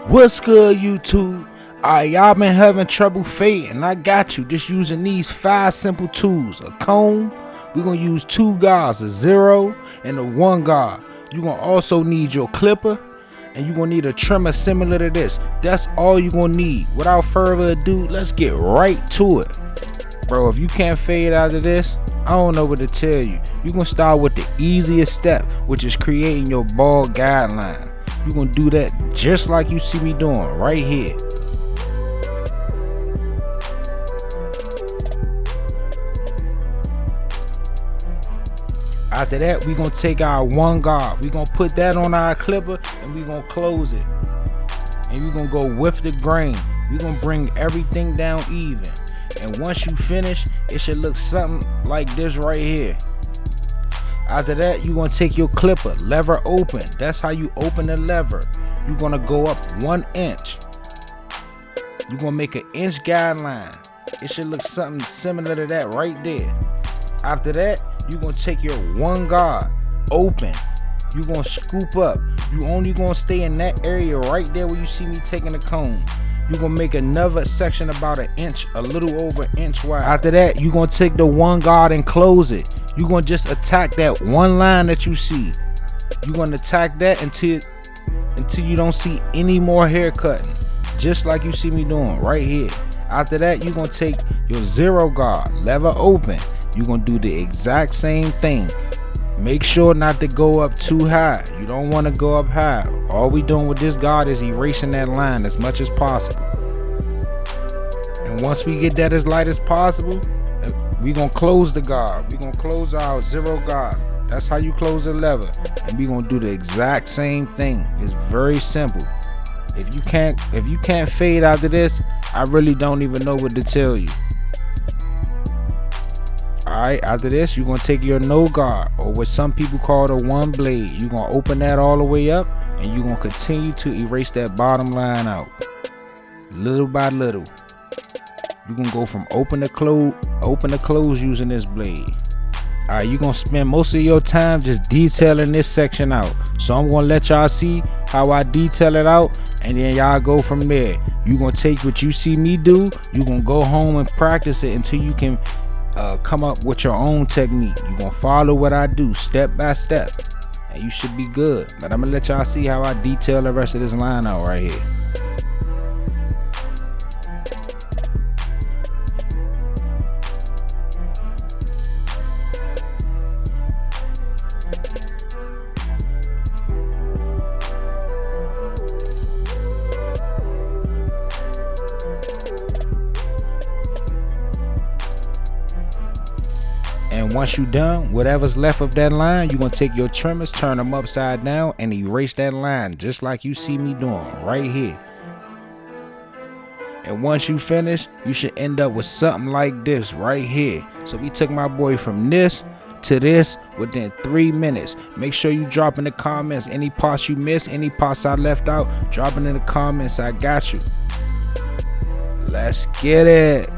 What's good, YouTube? Alright, y'all been having trouble fading. I got you. Just using these 5 simple tools. A comb. We're gonna use 2 guards, a 0 and a 1 guard. You're gonna also need your clipper, and you're gonna need a trimmer similar to this. That's all you're gonna need. Without further ado, let's get right to it. Bro, if you can't fade out of this, I don't know what to tell you. You're gonna start with the easiest step, which is creating your ball guideline. You're gonna do that just like you see me doing right here. After that, we're gonna take our 1 guard. We're gonna put that on our clipper and we're gonna close it. And we're gonna go with the grain. We're gonna bring everything down even. And once you finish, it should look something like this right here. After that, you're gonna take your clipper, lever open. That's how you open the lever. You're gonna go up 1 inch. You're gonna make an inch guideline. It should look something similar to that right there. After that, you're gonna take your 1 guard, open. You're gonna scoop up. You only gonna stay in that area right there where you see me taking the comb. You're gonna make another section about 1 inch, a little over 1 inch wide. After that, you're gonna take the 1 guard and close it. You're gonna just attack that 1 line that you see. You're gonna attack that until you don't see any more hair cutting, just like you see me doing right here. After that, you're gonna take your 0 guard, lever open. You're gonna do the exact same thing. Make sure not to go up too high. You don't want to go up high. All we doing with this guard is erasing that line as much as possible. And once we get that as light as possible, we're gonna close the guard. We're gonna close our 0 guard. That's how you close the lever. And we're gonna do the exact same thing. It's very simple. If you can't fade after this, I really don't even know what to tell you. Alright, after this, you're gonna take your no guard, or what some people call the 1 blade. You're gonna open that all the way up, and you're gonna continue to erase that bottom line out, little by little. You're gonna go from open to close using this blade. Alright, you're gonna spend most of your time just detailing this section out. So I'm gonna let y'all see how I detail it out, and then y'all go from there. You're gonna take what you see me do, you're gonna go home and practice it until you can come up with your own technique. You're gonna follow what I do step by step, and you should be good. But I'm gonna let y'all see how I detail the rest of this line out right here. And once you're done, whatever's left of that line, you're gonna take your trimmers, turn them upside down, and erase that line just like you see me doing right here. And once you finish, you should end up with something like this right here. So we took my boy from this to this within 3 minutes. Make sure you drop in the comments any parts you missed, any parts I left out. Drop it in the comments. I got you. Let's get it.